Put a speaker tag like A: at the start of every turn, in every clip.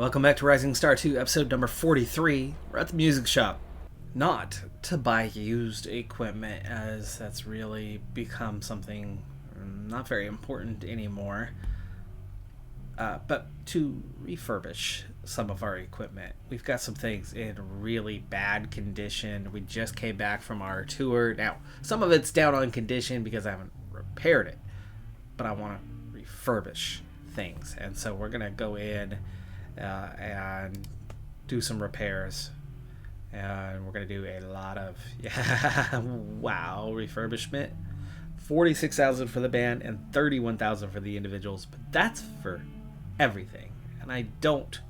A: Welcome back to Rising Star 2, episode number 43. We're at the music shop. Not to buy used equipment, as that's really become something not very important anymore, but to refurbish some of our equipment. We've got some things in really bad condition. We just came back from our tour. Now, some of it's down on condition because I haven't repaired it, but I want to refurbish things. And so we're going to go in and do some repairs, and we're going to do a lot of refurbishment. 46,000 for the band and 31,000 for the individuals, but that's for everything, and I don't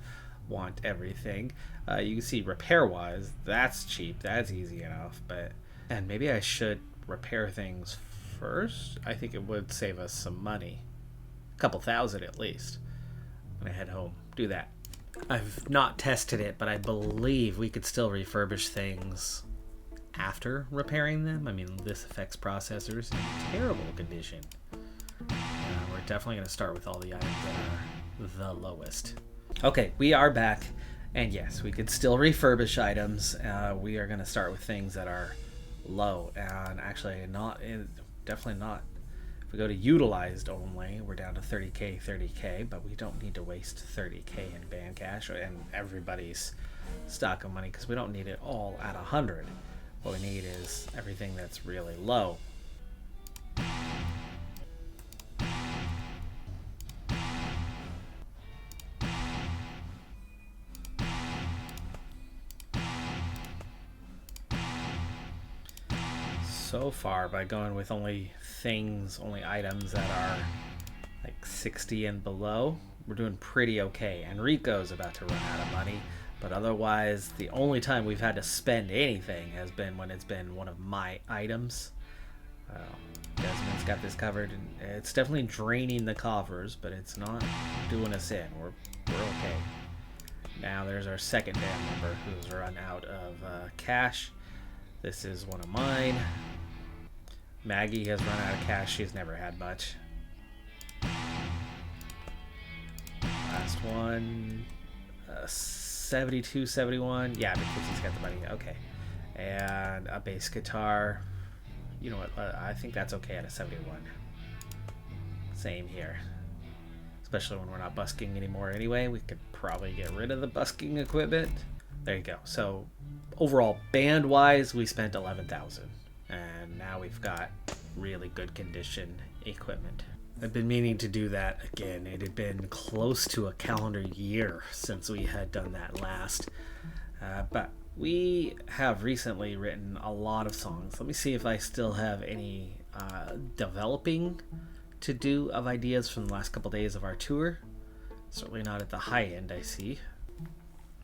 A: want everything. You can see repair wise, that's cheap, that's easy enough, and maybe I should repair things first. I think it would save us some money, a couple thousand at least. When I head home, do that. I've not tested it, but I believe we could still refurbish things after repairing them. I mean, this affects processors in terrible condition. We're definitely going to start with all the items that are the lowest. Okay, we are back, and yes, we could still refurbish items. We are going to start with things that are low, and actually definitely not. If we go to utilized only, we're down to 30k, but we don't need to waste 30k in band cash and everybody's stock of money, because we don't need it all at 100. What we need is everything that's really low. So far, by going with only items that are like 60 and below, we're doing pretty okay. Enrico's about to run out of money, but otherwise the only time we've had to spend anything has been when it's been one of my items. Desmond's got this covered, and it's definitely draining the coffers, but it's not doing us in. We're okay. Now there's our second band member who's run out of cash. This is one of mine. Maggie has run out of cash. She's never had much. Last one, 72, 71. Yeah, because he's got the money. Okay. And a bass guitar. You know what? I think that's okay at a 71. Same here. Especially when we're not busking anymore anyway. We could probably get rid of the busking equipment. There you go. So overall, band-wise, we spent 11,000. And now we've got really good condition equipment. I've been meaning to do that again. It had been close to a calendar year since we had done that last. But we have recently written a lot of songs. Let me see if I still have any developing to do of ideas from the last couple days of our tour. Certainly not at the high end, I see.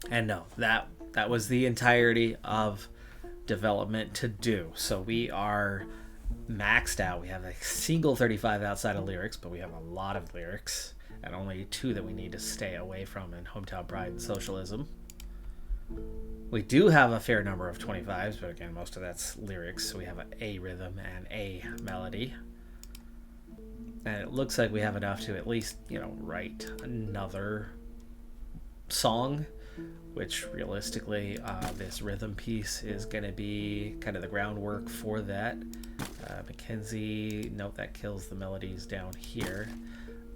A: And no, that was the entirety of development to do. So we are maxed out. We have a single 35 outside of lyrics, but we have a lot of lyrics, and only 2 that we need to stay away from in Hometown Pride and Socialism. We do have a fair number of 25s, but again, most of that's lyrics. So we have a rhythm and a melody, and it looks like we have enough to at least, write another song, which realistically, this rhythm piece is going to be kind of the groundwork for that. Mackenzie, note that kills the melodies down here,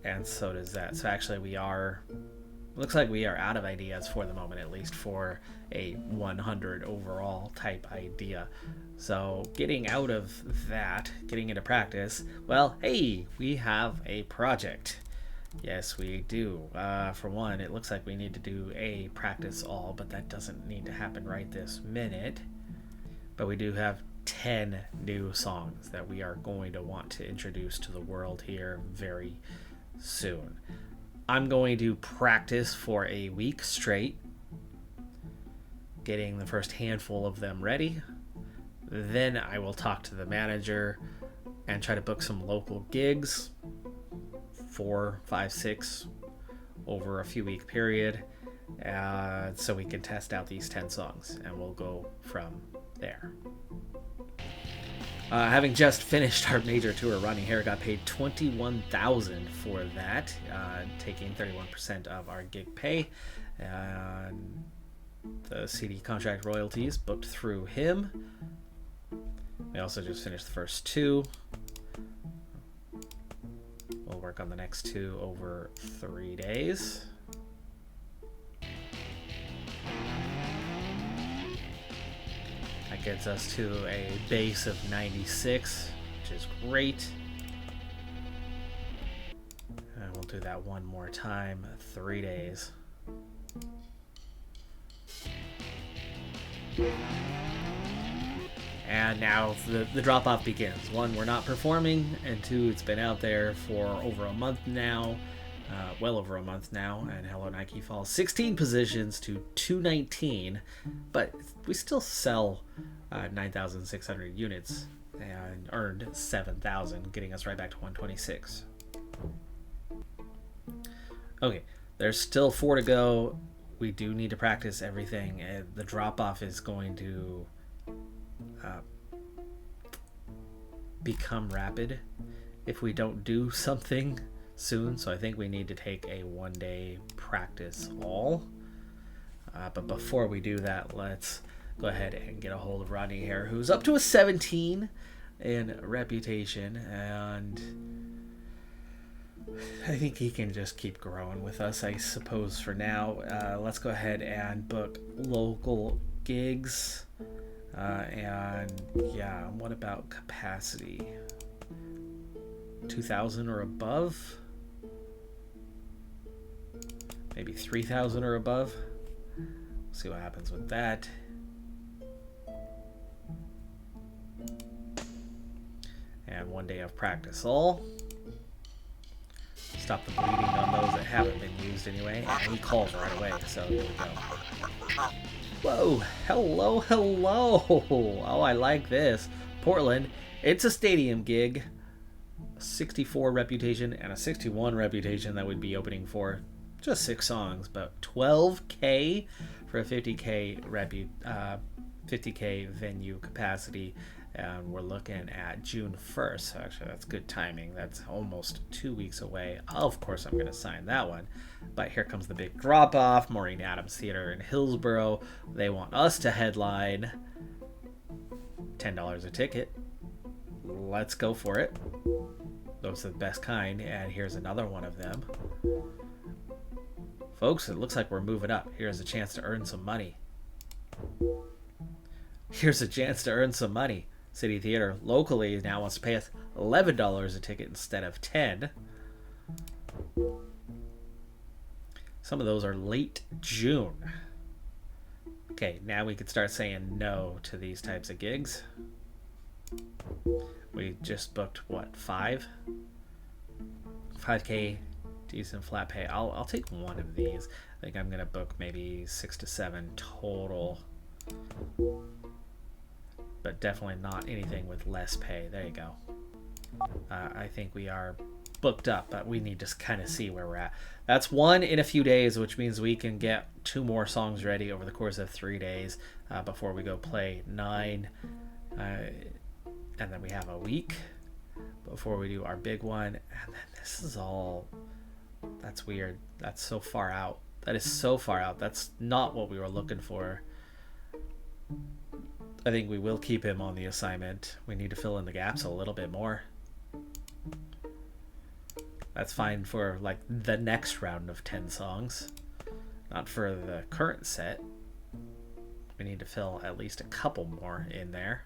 A: and so does that. So actually looks like we are out of ideas for the moment, at least for a 100 overall type idea. So getting out of that, getting into practice, well, hey, we have a project. Yes, we do. For one, it looks like we need to do a practice all, but that doesn't need to happen right this minute. But we do have 10 new songs that we are going to want to introduce to the world here very soon. I'm going to practice for a week straight, getting the first handful of them ready. Then I will talk to the manager and try to book some local gigs, 4, 5, 6 over a few week period, so we can test out these 10 songs, and we'll go from there. Having just finished our major tour, Rodney Hare got paid $21,000 for that, taking 31% of our gig pay. And the CD contract royalties booked through him. We also just finished the first two. We'll work on the next two over 3 days. That gets us to a base of 96, which is great. And we'll do that one more time, 3 days. And now the drop-off begins. 1, we're not performing, and 2, it's been out there for over a month now, well over a month now, and Hello Nike falls 16 positions to 219, but we still sell 9,600 units and earned 7,000, getting us right back to 126. Okay, there's still 4 to go. We do need to practice everything, and the drop-off is going to become rapid if we don't do something soon. So I think we need to take a 1-day practice all. But before we do that, let's go ahead and get a hold of Rodney Hare, who's up to a 17 in reputation, and I think he can just keep growing with us, I suppose, for now. Let's go ahead and book local gigs. And yeah, what about capacity? 2,000 or above? Maybe 3,000 or above? See what happens with that. And 1 day of practice all. Stop the bleeding on those that haven't been used anyway. And he calls right away, so here we go. Whoa, hello, hello. Oh, I like this. Portland, it's a stadium gig. 64 reputation and a 61 reputation that would be opening for just 6 songs, but $12K for a 50K 50K venue capacity. And we're looking at June 1st. Actually, that's good timing. That's almost 2 weeks away. Of course, I'm going to sign that one. But here comes the big drop-off. Maureen Adams Theater in Hillsborough. They want us to headline. $10 a ticket. Let's go for it. Those are the best kind. And here's another one of them. Folks, it looks like we're moving up. Here's a chance to earn some money. Here's a chance to earn some money. City Theater locally now wants to pay us $11 a ticket instead of $10. Some of those are late June. Okay, now we can start saying no to these types of gigs. We just booked, what, 5? 5K, decent flat pay. I'll take one of these. I think I'm going to book maybe 6 to 7 total. But definitely not anything with less pay. There you go. I think we are booked up, but we need to kind of see where we're at. That's 1 in a few days, which means we can get 2 more songs ready over the course of 3 days before we go play 9. And then we have a week before we do our big one. And then this is all... That's weird. That's so far out. That is so far out. That's not what we were looking for. I think we will keep him on the assignment. We need to fill in the gaps a little bit more. That's fine for like the next round of 10 songs, not for the current set. We need to fill at least a couple more in there.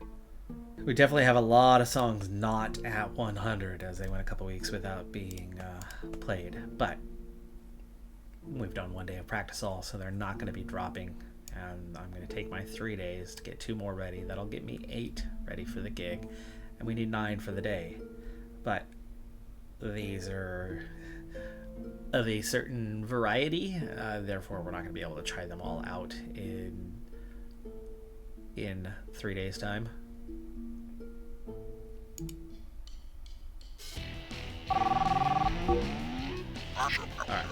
A: We definitely have a lot of songs not at 100 as they went a couple weeks without being played, but we've done 1 day of practice all, so they're not going to be dropping. And I'm going to take my 3 days to get 2 more ready. That'll get me 8 ready for the gig. And we need 9 for the day. But these are of a certain variety. Therefore, we're not going to be able to try them all out in 3 days' time. Alright.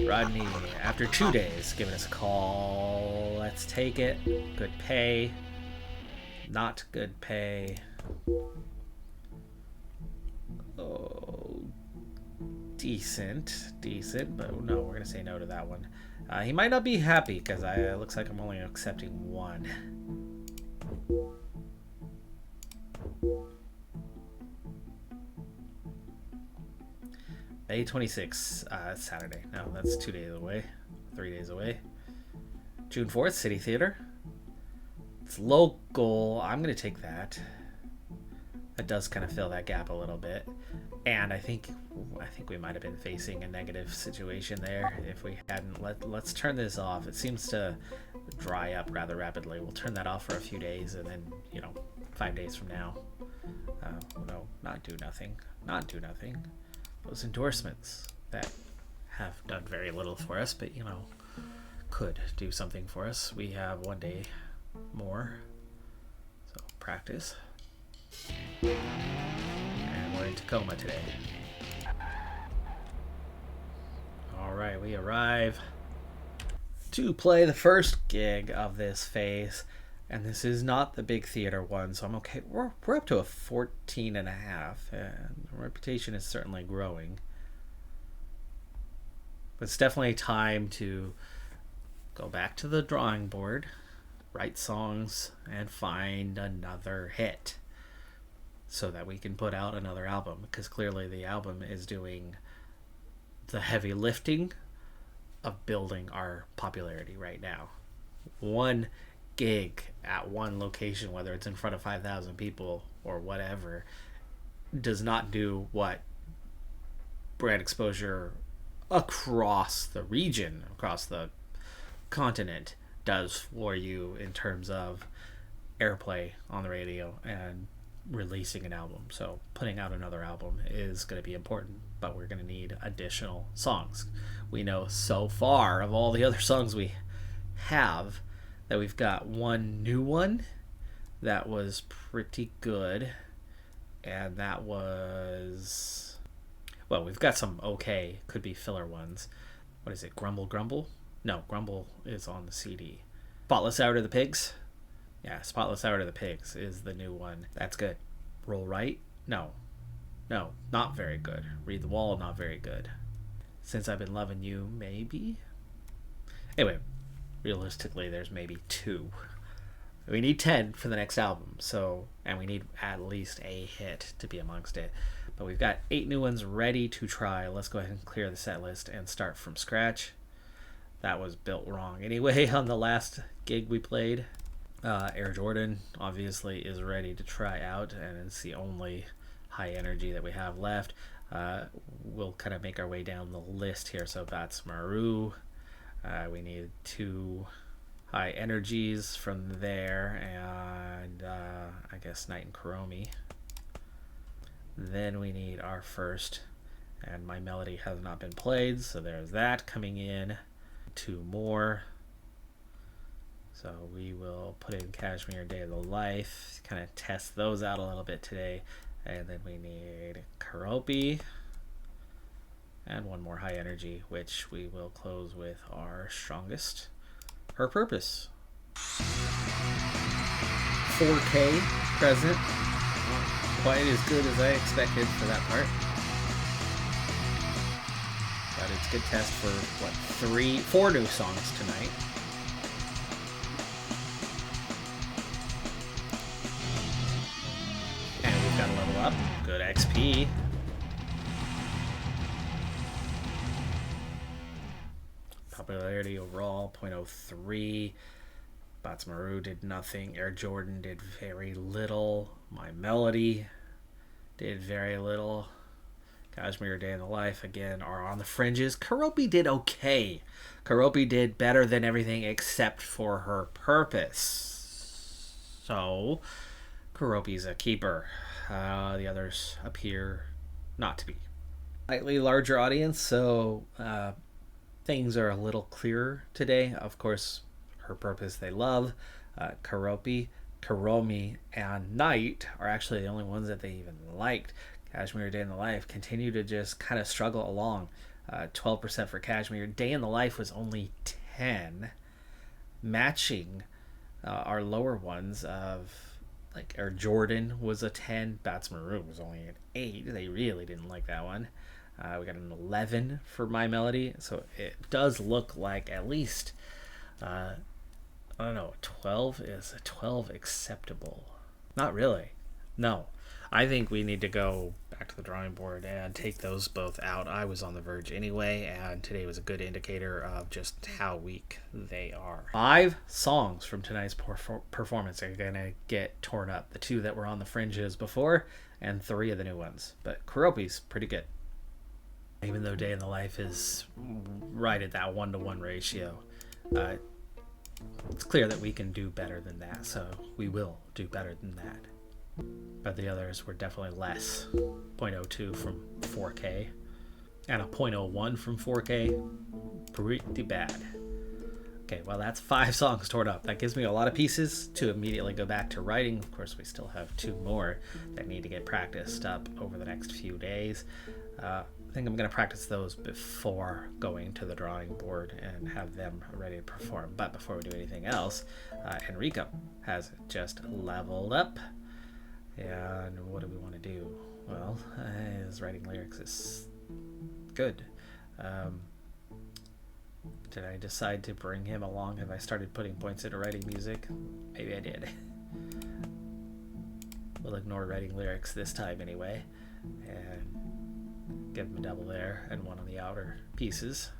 A: Rodney, after 2 days, giving us a call. Let's take it. Good pay. Not good pay. Oh, decent, but no, we're gonna say no to that one. He might not be happy because it looks like I'm only accepting one. May 26th, Saturday. No, that's 2 days away, 3 days away. June 4th, City Theater. It's local. I'm gonna take that. That does kind of fill that gap a little bit, and I think we might have been facing a negative situation there if we hadn't. Let's turn this off. It seems to dry up rather rapidly. We'll turn that off for a few days, and then 5 days from now, no, not do nothing. Those endorsements that have done very little for us, but could do something for us. We have 1 day more, so practice. And we're in Tacoma today. Alright, we arrive to play the first gig of this phase, and this is not the big theater one, so I'm okay. We're up to a 14.5, and the reputation is certainly growing. But it's definitely time to go back to the drawing board, write songs, and find another hit so that we can put out another album, because clearly the album is doing the heavy lifting of building our popularity right now. One gig at one location, whether it's in front of 5,000 people or whatever, does not do what brand exposure across the region, across the continent does for you in terms of airplay on the radio and releasing an album. So putting out another album is going to be important, but we're going to need additional songs. We know so far of all the other songs we have that we've got one new one that was pretty good, and that was, well, we've got some okay, could be filler ones. What is it, Grumble? No, Grumble is on the CD. Spotless Hour to the Pigs. Yeah, Spotless Hour to the Pigs is the new one. That's good. Roll Right? No, not very good. Read the Wall, not very good. Since I've Been Loving You, maybe? Anyway, realistically, there's maybe 2. We need 10 for the next album, and we need at least a hit to be amongst it. But we've got 8 new ones ready to try. Let's go ahead and clear the set list and start from scratch. That was built wrong anyway on the last gig we played. Air Jordan obviously is ready to try out, and it's the only high energy that we have left. We'll kind of make our way down the list here. So that's Maru. We need 2 high energies from there, and I guess Night and Kuromi. Then we need our first, and My Melody Has Not Been Played, so there's that coming in. 2 more. So we will put in Kashmir Day of the Life, kind of test those out a little bit today. And then we need Karopi and 1 more high energy, which we will close with our strongest, Her Purpose. 4K present. Not quite as good as I expected for that part. But it's a good test for, 4 new songs tonight. And we've got to level up. Good XP. Popularity overall, 0.03. Batsmaru did nothing. Air Jordan did very little. My Melody did very little. Kashmir Day in the Life, again, are on the fringes. Karopi did okay. Karopi did better than everything except for Her Purpose. So, Karopi's a keeper. The others appear not to be. Slightly larger audience, so things are a little clearer today. Of course, Her Purpose they love. Karopi, Kuromi, and Night are actually the only ones that they even liked. Kashmir Day in the Life continue to just kind of struggle along. 12% for Kashmir. Day in the Life was only 10, matching our lower ones of like Air Jordan was a 10. Bats Maroon was only an 8. They really didn't like that one. We got an 11 for My Melody. So it does look like at least, I don't know, 12 is a 12 acceptable. Not really. No. I think we need to go back to the drawing board and take those both out. I was on the verge anyway, and today was a good indicator of just how weak they are. 5 songs from tonight's performance are going to get torn up. The 2 that were on the fringes before, and 3 of the new ones. But Kuropi's pretty good. Even though Day in the Life is right at that 1-to-1 ratio, it's clear that we can do better than that, so we will do better than that. But the others were definitely less. 0.02 from 4K and a 0.01 from 4K. Pretty bad. Okay, well, that's 5 songs torn up. That gives me a lot of pieces to immediately go back to writing. Of course, we still have 2 more that need to get practiced up over the next few days. I think I'm going to practice those before going to the drawing board and have them ready to perform. But before we do anything else, Enrico has just leveled up. And what do we want to do? Well, his writing lyrics is good. Did I decide to bring him along? Have I started putting points into writing music? Maybe I did. We'll ignore writing lyrics this time anyway. And give him a double there and 1 on the outer pieces.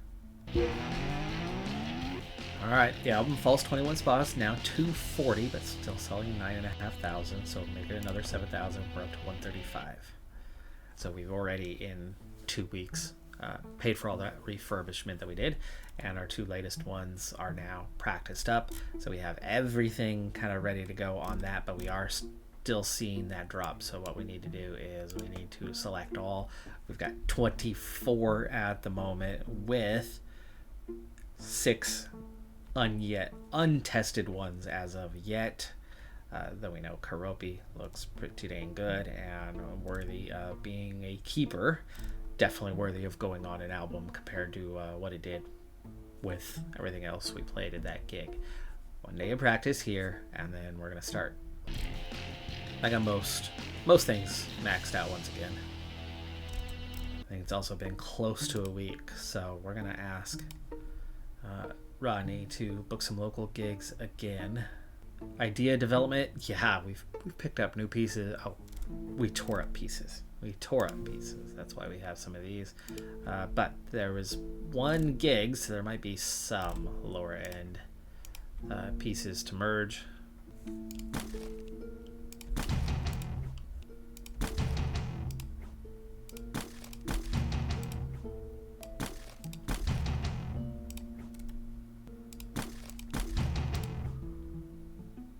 A: Alright, the album falls 21 spots, now 240, but still selling 9,500, so make it another 7,000, we're up to 135. So we've already, in 2 weeks, paid for all that refurbishment that we did, and our 2 latest ones are now practiced up, so we have everything kind of ready to go on that, but we are still seeing that drop, so what we need to do is we need to select all. We've got 24 at the moment, with 6 yet untested ones as of yet, though we know Kuropi looks pretty dang good and worthy of being a keeper. Definitely worthy of going on an album compared to what it did with everything else we played at that gig. 1 day of practice here, and then we're gonna start. I got most things maxed out once again. I think it's also been close to a week, so we're gonna ask Rodney to book some local gigs again. Idea development, yeah, we've picked up new pieces. Oh, we tore up pieces. That's why we have some of these. But there was 1 gig, so there might be some lower end pieces to merge.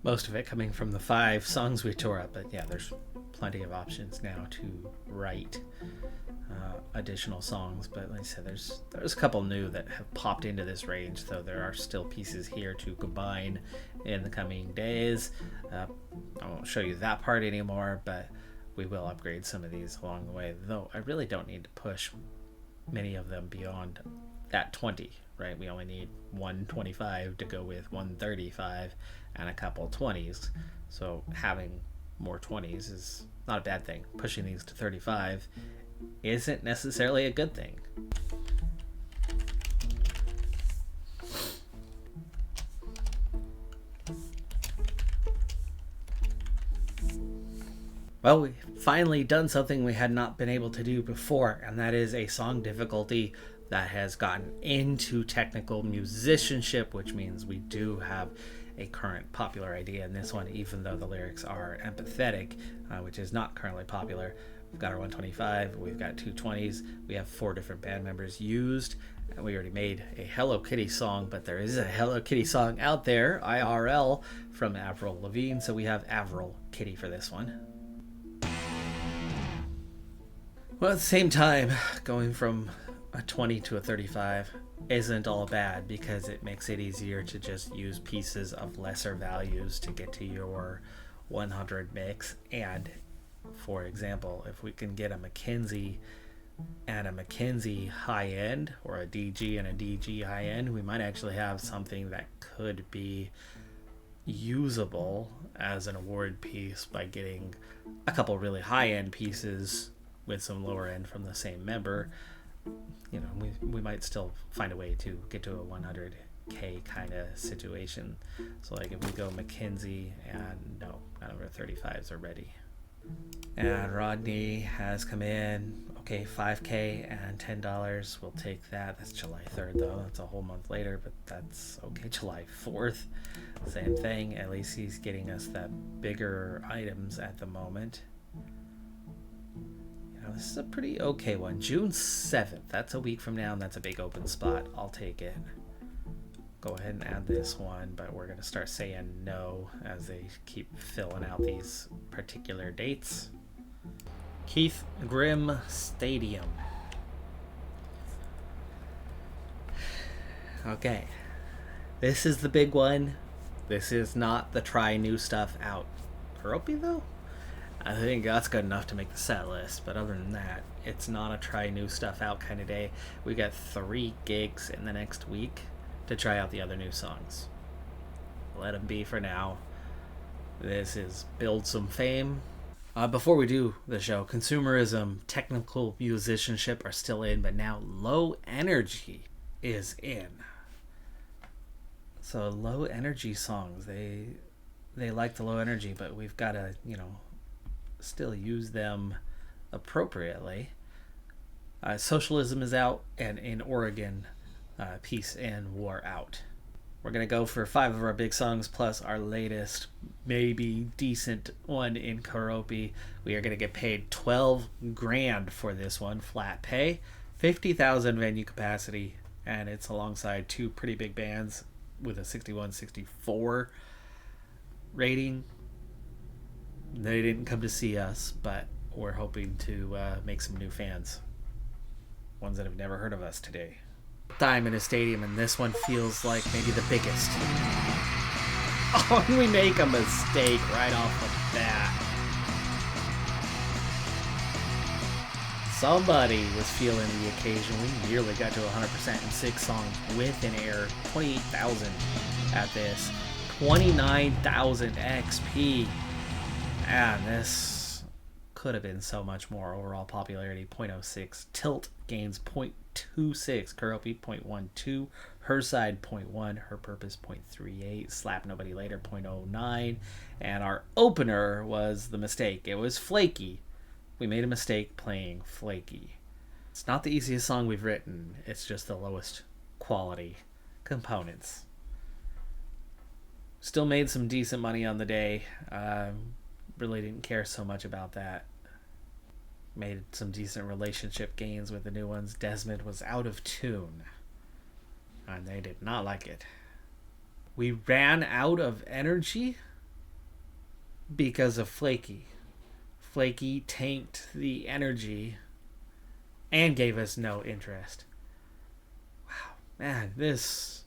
A: Most of it coming from the 5 songs we tore up, but yeah, there's plenty of options now to write additional songs. But like I said, there's a couple new that have popped into this range, though there are still pieces here to combine in the coming days. I won't show you that part anymore, but we will upgrade some of these along the way, though I really don't need to push many of them beyond that 20, right? We only need 125 to go with 135 and a couple 20s, so having more 20s is not a bad thing. Pushing these to 35 isn't necessarily a good thing. Well, we've finally done something we had not been able to do before, and that is a song difficulty that has gotten into technical musicianship, which means we do have a current popular idea in this one, even though the lyrics are empathetic, which is not currently popular. We've got our 125, we've got 220s, we have 4 different band members used, and we already made a Hello Kitty song, but there is a Hello Kitty song out there, IRL, from Avril Lavigne, so we have Avril Kitty for this one. Well, at the same time, going from a 20 to a 35 isn't all bad, because it makes it easier to just use pieces of lesser values to get to your 100 mix. And for example, if we can get a McKinsey and a McKinsey high end, or a DG and a DG high end, we might actually have something that could be usable as an award piece by getting a couple really high-end pieces with some lower end from the same member. You know, we might still find a way to get to a 100k kind of situation. So like if we go McKinsey, and no, none of our 35s are ready. And Rodney has come in. Okay, 5k and $10. We'll take that. That's July 3rd though. That's a whole month later, but that's okay. July 4th, same thing. At least he's getting us that bigger items at the moment. You know, this is a pretty okay one. June 7th. That's a week from now, and that's a big open spot. I'll take it. Go ahead and add this one, but we're going to start saying no as they keep filling out these particular dates. Keith Grimm Stadium. Okay, this is the big one. This is not the try new stuff out. Keroppi though? I think that's good enough to make the set list, but other than that, it's not a try new stuff out kind of day. We got 3 gigs in the next week to try out the other new songs. Let them be for now. This is build some fame. Before we do the show, consumerism, technical musicianship are still in, but now low energy is in. So low energy songs, they like the low energy, but we've got to, you know, still use them appropriately. Socialism is out, and in Oregon, Peace and War out. We're going to go for 5 of our big songs plus our latest, maybe decent one in Keroppi. We are going to get paid $12,000 for this one, flat pay, 50,000 venue capacity, and it's alongside 2 pretty big bands with a 61-64 rating. They didn't come to see us, but we're hoping to make some new fans, ones that have never heard of us today. Time in a stadium, and this one feels like maybe the biggest. Oh, and we make a mistake right off the bat. Somebody was feeling the occasion. We nearly got to 100% in 6 songs with an error. 28,000 at this. 29,000 XP. And this could have been so much more. Overall popularity 0.06. Tilt gains 0.26. Keroppi 0.12. Her Side 0.1. Her Purpose 0.38. Slap Nobody Later 0.09. And our opener was the mistake. It was Flaky. We made a mistake playing Flaky. It's not the easiest song we've written. It's just the lowest quality components. Still made some decent money on the day. Really didn't care so much about that. Made some decent relationship gains with the new ones. Desmond was out of tune, and they did not like it. We ran out of energy because of Flaky. Flaky tanked the energy and gave us no interest. Wow, man, this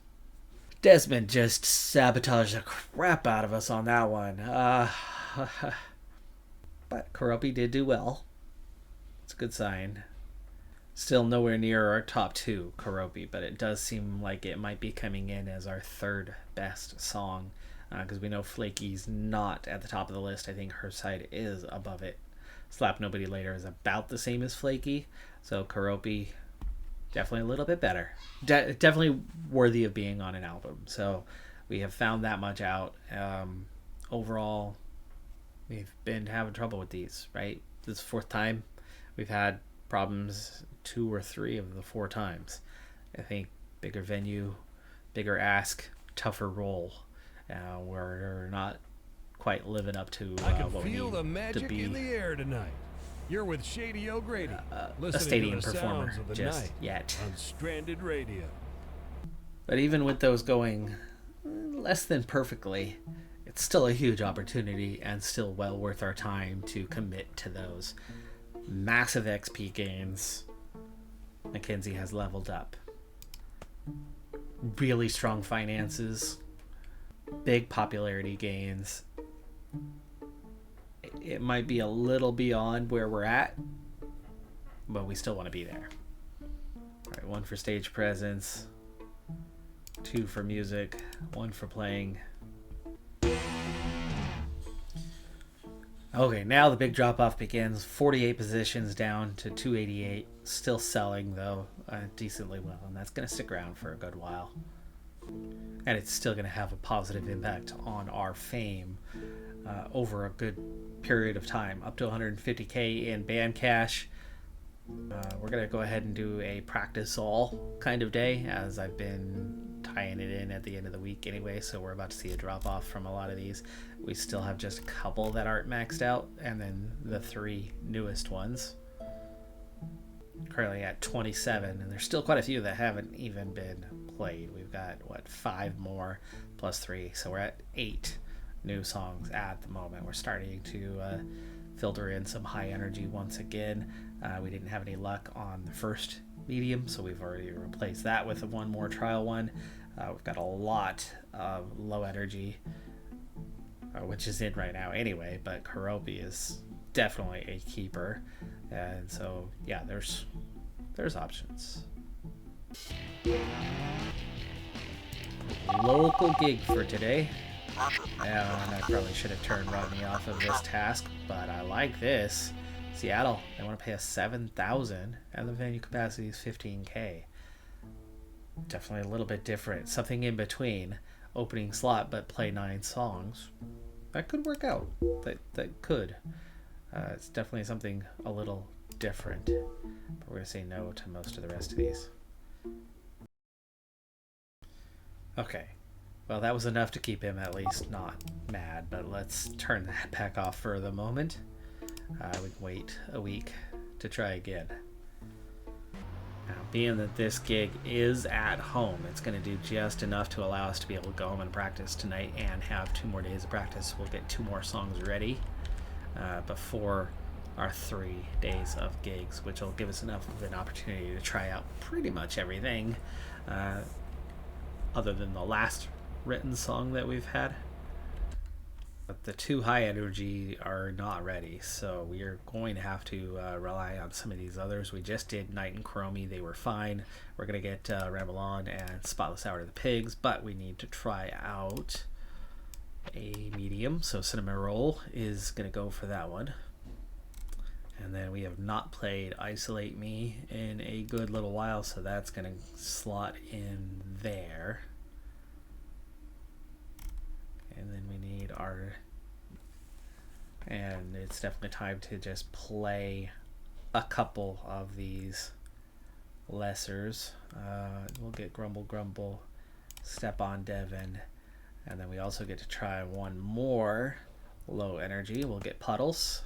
A: Desmond just sabotaged the crap out of us on that one. But Keroppi did do well. It's a good sign. Still nowhere near our top 2, Keroppi, but it does seem like it might be coming in as our 3rd best song, because we know Flaky's not at the top of the list. I think Her Side is above it. Slap Nobody Later is about the same as Flaky, so Keroppi definitely a little bit better. Definitely worthy of being on an album. So we have found that much out. Overall, we've been having trouble with these, right? This is the 4th time. We've had problems 2 or 3 of the 4 times. I think bigger venue, bigger ask, tougher role. We're not quite living up to what we need
B: the magic
A: to be
B: in the air tonight. You're with Shady O'Grady,
A: a stadium performer just yet.
B: On Stranded Radio.
A: But even with those going less than perfectly, it's still a huge opportunity and still well worth our time to commit to those. Massive XP gains. McKinsey has leveled up. Really strong finances. Big popularity gains. It might be a little beyond where we're at, but we still want to be there. All right, 1 for stage presence, 2 for music, 1 for playing. Okay, now the big drop off begins. 48 positions down to 288. Still selling, though, decently well, and that's going to stick around for a good while. And it's still going to have a positive impact on our fame over a good period of time, up to 150K in band cash. We're going to go ahead and do a practice all kind of day, as I've been tying it in at the end of the week anyway, so we're about to see a drop off from a lot of these. We still have just a couple that aren't maxed out, and then the 3 newest ones. Currently at 27, and there's still quite a few that haven't even been played. We've got, 5 more plus 3, so we're at 8 new songs at the moment. We're starting to filter in some high energy once again. We didn't have any luck on the first medium, so we've already replaced that with one more trial one. We've got a lot of low energy, which is in right now anyway, but Karopi is definitely a keeper. And so, yeah, there's options. Local gig for today. And I probably should have turned Rodney off of this task, but I like this. Seattle, they want to pay us $7,000, and the venue capacity is 15K. Definitely a little bit different. Something in between opening slot, but play 9 songs. That could work out. That could. It's definitely something a little different. But we're going to say no to most of the rest of these. Okay. Well, that was enough to keep him at least not mad, but let's turn that back off for the moment. We can wait a week to try again. Now, being that this gig is at home, it's going to do just enough to allow us to be able to go home and practice tonight and have 2 more days of practice. We'll get 2 more songs ready before our 3 days of gigs, which will give us enough of an opportunity to try out pretty much everything other than the last written song that we've had. But the 2 high energy are not ready, so we are going to have to rely on some of these others. We just did Night and Chromie. They were fine. We're going to get Ramble On and Spotless Hour to the Pigs, but we need to try out a medium, so Cinnamon Roll is going to go for that one. And then we have not played Isolate Me in a good little while, so that's going to slot in there. And then we need our... And it's definitely time to just play a couple of these lessers. We'll get Grumble Grumble, Step on Devon, and then we also get to try one more low energy. We'll get Puddles.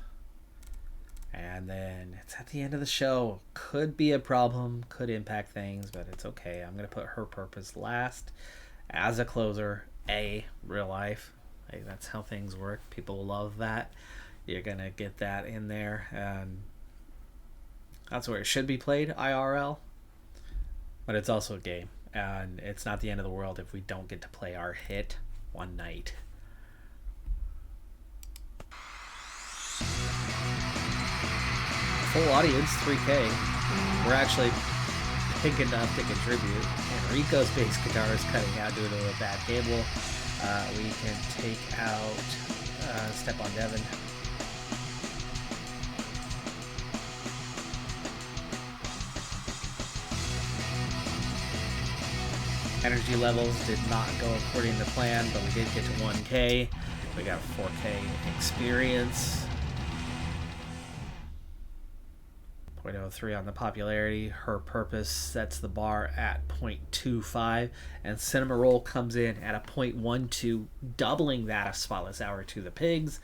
A: And then it's at the end of the show. Could be a problem, could impact things, but it's okay. I'm going to put Her Purpose last as a closer. Real life. Hey, that's how things work. People love that. You're going to get that in there. And that's where it should be played, IRL. But it's also a game. And it's not the end of the world if we don't get to play our hit one night. Full audience, 3K. We're actually big enough to contribute. Enrico's bass guitar is cutting out due to a bad cable. We can take out Step on Devon. Energy levels did not go according to plan, but we did get to 1K. We got 4K experience. 0.03 on the popularity. Her Purpose sets the bar at 0.25, and Cinema Roll comes in at a 0.12, doubling that of Spotless Hour to the Pigs,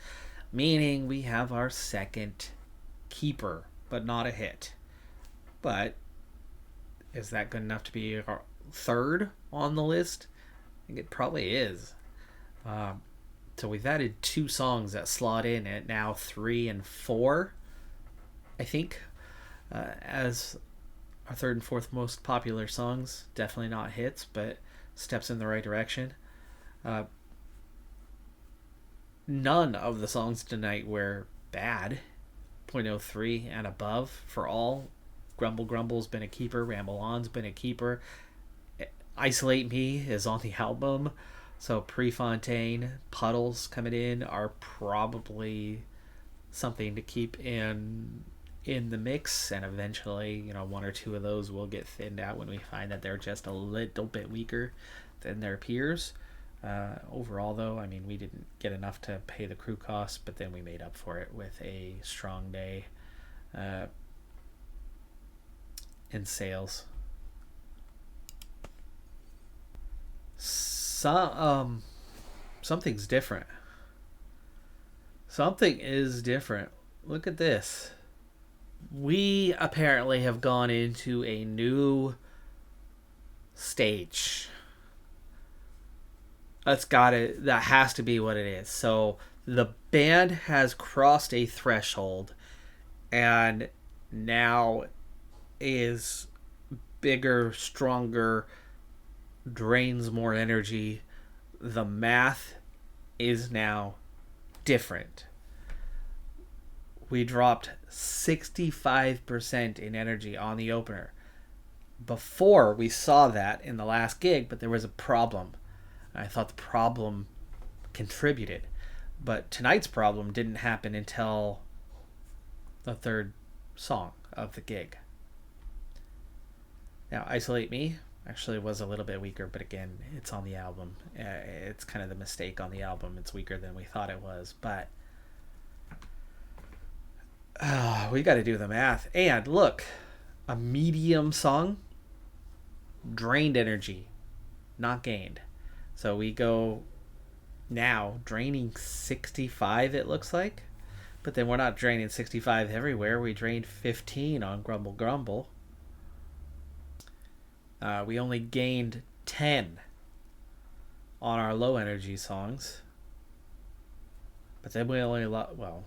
A: meaning we have our second keeper, but not a hit. But is that good enough to be our third on the list? I think it probably is. So we've added 2 songs that slot in at now 3 and 4, I think. As our 3rd and 4th most popular songs. Definitely not hits, but steps in the right direction. None of the songs tonight were bad. 0.03 and above for all. Grumble Grumble's been a keeper. Ramble On's been a keeper. Isolate Me is on the album. So Prefontaine, Puddles coming in are probably something to keep in the mix, and eventually, one or two of those will get thinned out when we find that they're just a little bit weaker than their peers. Overall, though, I mean, we didn't get enough to pay the crew costs, but then we made up for it with a strong day in sales. Something's different. Something is different. Look at this. We apparently have gone into a new stage. That has to be what it is. So the band has crossed a threshold and now is bigger, stronger, drains more energy. The math is now different. We dropped 65% in energy on the opener. Before we saw that in the last gig, but there was a problem. I thought the problem contributed. But tonight's problem didn't happen until the third song of the gig. Now, Isolate Me actually was a little bit weaker, but again, it's on the album. It's kind of the mistake on the album. It's weaker than we thought it was, but we got to do the math. And look, a medium song drained energy, not gained. So we go now draining 65, it looks like. But then we're not draining 65 everywhere. We drained 15 on Grumble Grumble. We only gained 10 on our low energy songs. But then we only lost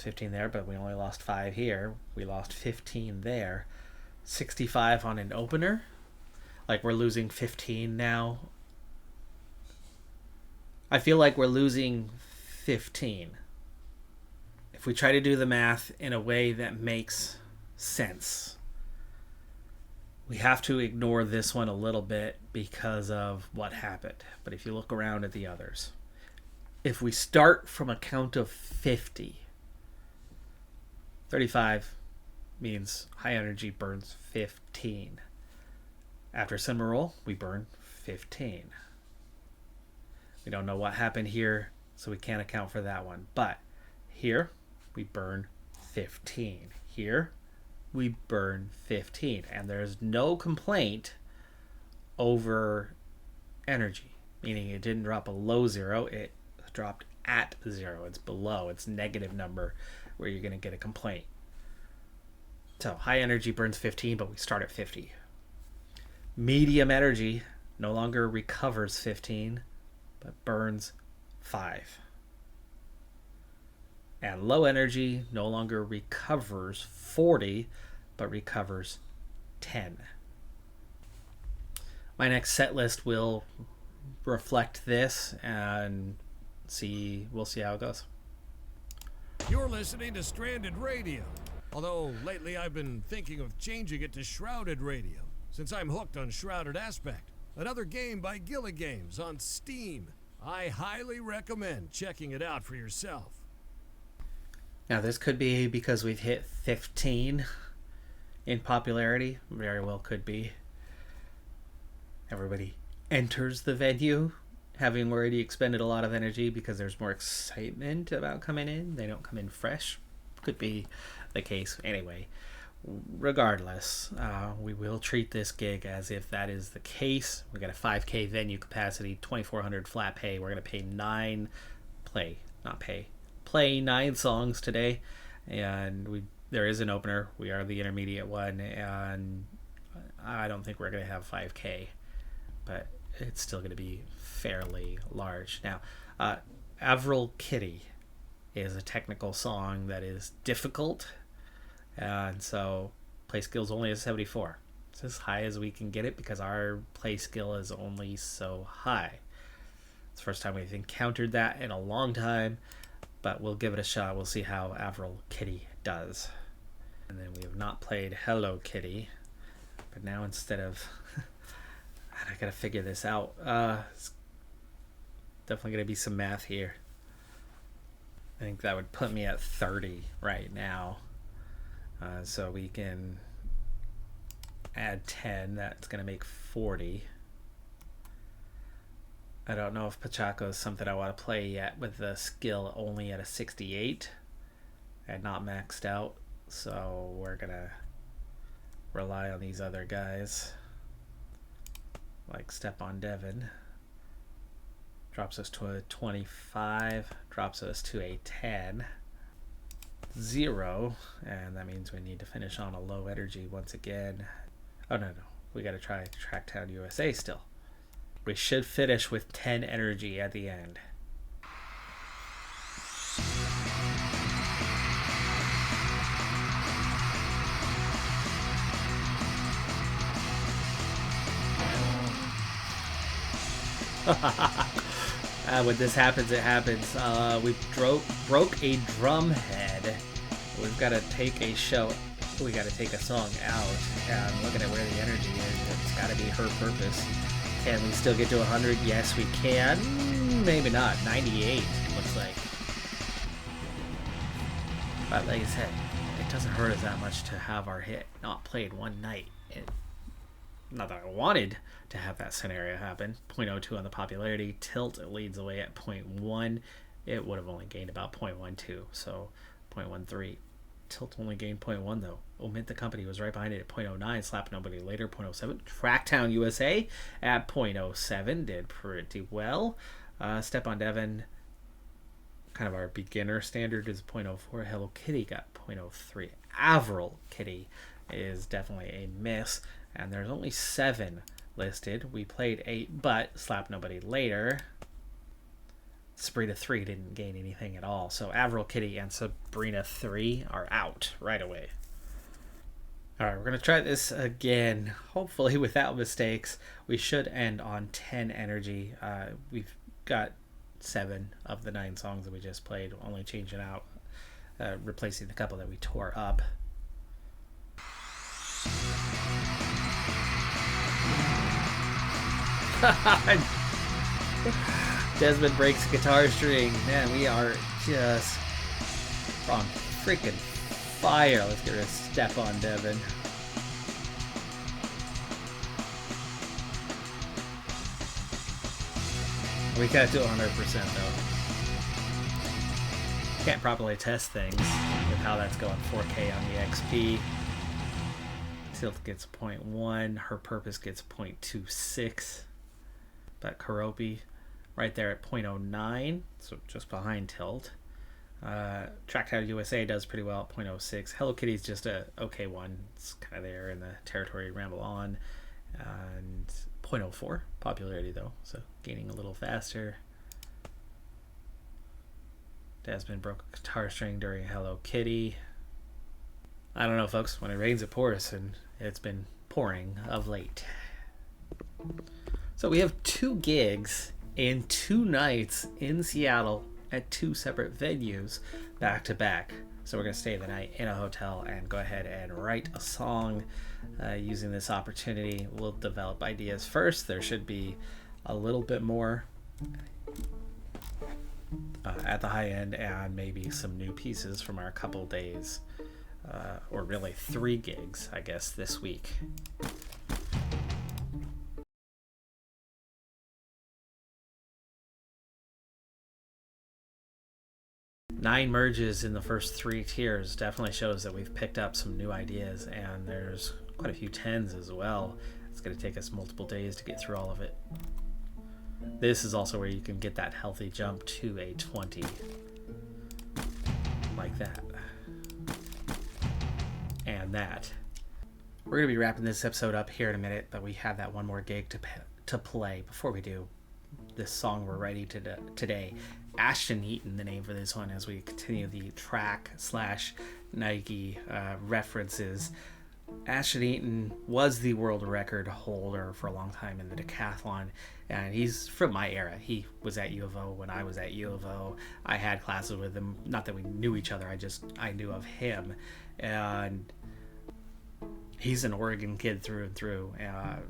A: 15 there, but we only lost 5 here. We lost 15 there. 65 on an opener. Like, we're losing 15 now. I feel like we're losing 15. If we try to do the math in a way that makes sense, we have to ignore this one a little bit because of what happened. But if you look around at the others, if we start from a count of 50, 35 means high energy burns 15. After cinema roll, we burn 15. We don't know what happened here, so we can't account for that one. But here, we burn 15. Here, we burn 15. And there's no complaint over energy, meaning it didn't drop below 0. It dropped at 0. It's below. It's negative number where you're going to get a complaint. So high energy burns 15, but we start at 50. Medium energy no longer recovers 15, but burns 5. And low energy no longer recovers 40, but recovers 10. My next set list will reflect this, and we'll see how it goes.
B: You're listening to Stranded Radio. Although lately I've been thinking of changing it to Shrouded Radio, since I'm hooked on Shrouded Aspect, another game by Gilla Games on Steam. I highly recommend checking it out for yourself.
A: Now, this could be because we've hit 15 in popularity. Very well could be. Everybody enters the venue having already expended a lot of energy because there's more excitement about coming in. They don't come in fresh. Could be the case. Anyway, regardless, we will treat this gig as if that is the case. We got a 5K venue capacity, 2,400 flat pay. We're going to play 9 songs today, and there is an opener. We are the intermediate one, and I don't think we're going to have 5K, but it's still going to be fairly large. Now, Avril Kitty is a technical song that is difficult, and so play skill is only a 74. It's as high as we can get it because our play skill is only so high. It's the first time we've encountered that in a long time, but we'll give it a shot. We'll see how Avril Kitty does. And then we have not played Hello Kitty, but now instead of I gotta figure this out. It's definitely gonna be some math here. I think that would put me at 30 right now. So we can add 10. That's going to make 40. I don't know if Pachaco is something I want to play yet with the skill only at a 68 and not maxed out. So we're going to rely on these other guys. Like Step on Devon. Drops us to a 25. Drops us to a 10. 0. And that means we need to finish on a low energy once again. Oh, no. We got to try Tracktown USA still. We should finish with 10 energy at the end. When this happens, it happens. We broke a drum head. We've got to take a song out. And looking at where the energy is, it's got to be Her Purpose. Can we still get to 100? Yes, we can. Maybe not. 98, looks like. But like I said, it doesn't hurt us that much to have our hit not played one night. Not that I wanted to have that scenario happen. 0.02 on the popularity. Tilt, it leads away at 0.1. It would have only gained about 0.12, so 0.13. Tilt only gained 0.1 though. Omit the Company was right behind it at 0.09. Slap Nobody Later, 0.07. Tracktown USA at 0.07 did pretty well. Step on Devon, kind of our beginner standard, is 0.04. Hello Kitty got 0.03. Avril Kitty is definitely a miss. And there's only 7 listed. We played 8, but Slap Nobody Later. Sabrina 3 didn't gain anything at all. So Avril Kitty and Sabrina 3 are out right away. Alright, we're going to try this again. Hopefully without mistakes. We should end on 10 energy. We've got 7 of the 9 songs that we just played. Only changing out, replacing the couple that we tore up. Desmond breaks guitar string. Man, we are just on freaking fire. Let's get rid of Step on Devon. We can't do 100% though. Can't properly test things with how that's going. 4K on the XP. Tilt gets 0.1. Her Purpose gets 0.26. But Karopi right there at 0.09, so just behind Tilt. Tracktown USA does pretty well at 0.06. Hello Kitty's just a okay one. It's kind of there in the territory. Ramble On. And 0.04 popularity though, so gaining a little faster. Desmond broke a guitar string during Hello Kitty. I don't know, folks. When it rains, it pours, and it's been pouring of late. So we have 2 gigs in 2 nights in Seattle at 2 separate venues back to back. So we're going to stay the night in a hotel and go ahead and write a song using this opportunity. We'll develop ideas first. There should be a little bit more at the high end and maybe some new pieces from our couple days, or really 3 gigs, I guess, this week. Nine merges in the first 3 tiers definitely shows that we've picked up some new ideas, and there's quite a few 10s as well. It's going to take us multiple days to get through all of it. This is also where you can get that healthy jump to a 20. Like that. And that. We're going to be wrapping this episode up here in a minute, but we have that one more gig to play. Before we do, this song we're writing today, Ashton Eaton, the name for this one, as we continue the track/Nike references. Ashton Eaton was the world record holder for a long time in the decathlon, and he's from my era. He was at U of O when I was at U of O. I had classes with him, not that we knew each other, I knew of him, and He's an Oregon kid through and through.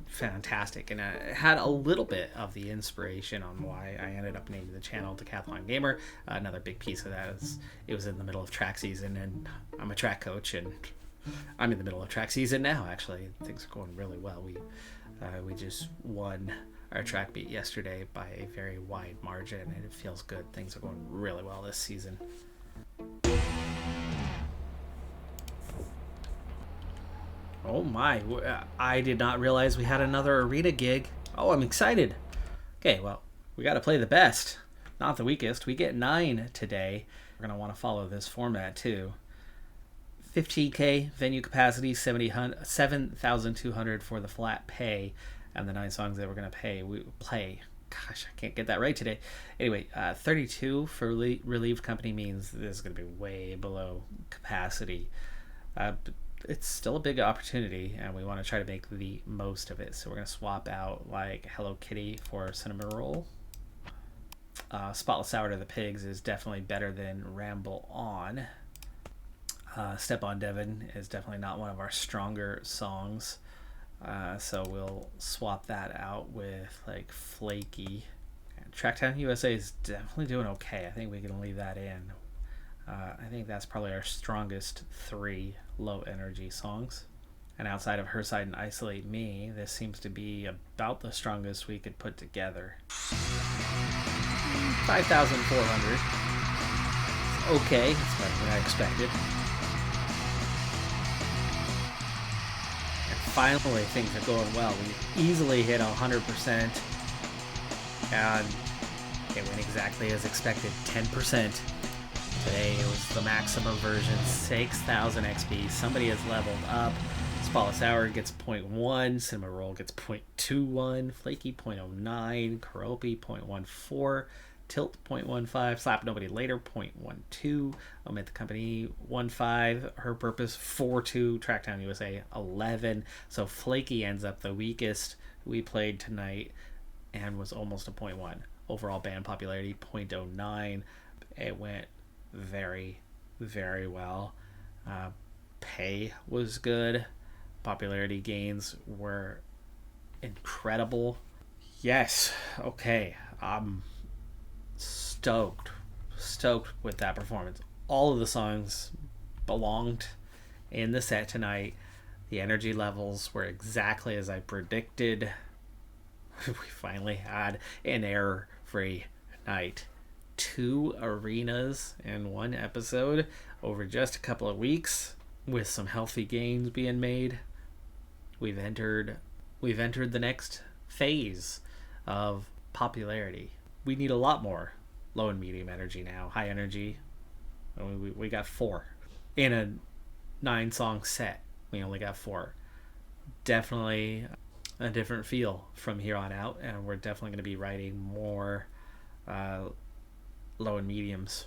A: Fantastic. And had a little bit of the inspiration on why I ended up naming the channel Decathlon Gamer. Another big piece of that is it was in the middle of track season, and I'm a track coach, and I'm in the middle of track season now, actually. Things are going really well. We just won our track beat yesterday by a very wide margin, and it feels good. Things are going really well this season. Oh my, I did not realize we had another arena gig. Oh, I'm excited. Okay, well, we got to play the best, not the weakest. We get 9 today. We're going to want to follow this format too. 15K venue capacity, 7,200 for the flat pay, and the 9 songs that we're going to play. Gosh, I can't get that right today. Anyway, 32 for relieved company means this is going to be way below capacity. It's still a big opportunity, and we want to try to make the most of it. So we're going to swap out like Hello Kitty for Cinnamon Roll. Spotless Sour to the Pigs is definitely better than Ramble On. Step on Devon is definitely not one of our stronger songs. So we'll swap that out with like Flaky. And Tracktown USA is definitely doing okay. I think we can leave that in. I think that's probably our strongest 3 low energy songs. And outside of Her Side and Isolate Me, this seems to be about the strongest we could put together. 5,400. Okay, that's better than I expected. And finally, things are going well. We easily hit 100%. And it went exactly as expected, 10%. Today it was the maximum version, 6,000 XP. Somebody has leveled up. Spotless Sour gets 0.1, Cinnamon Roll gets 0.21, Flaky 0.09, Karopi 0.14, Tilt 0.15, Slap Nobody Later 0.12, Omit the Company 1.5, Her Purpose 4.2, Tracktown USA 11. So Flaky ends up the weakest we played tonight and was almost a 0.1. Overall band popularity 0.09. It went very, very well. Pay was good. Popularity gains were incredible. Yes, okay. I'm stoked with that performance. All of the songs belonged in the set tonight. The energy levels were exactly as I predicted. We finally had an error-free night. 2 arenas in 1 episode over just a couple of weeks, with some healthy gains being made. We've entered the next phase of popularity. We need a lot more low and medium energy now. High energy, we got 4 in a 9-song set. We only got 4. Definitely a different feel from here on out, and we're definitely going to be writing more low and mediums.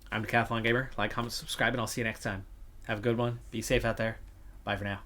A: I'm Decathlon Gamer. Like, comment, subscribe, and I'll see you next time. Have a good one. Be safe out there. Bye for now.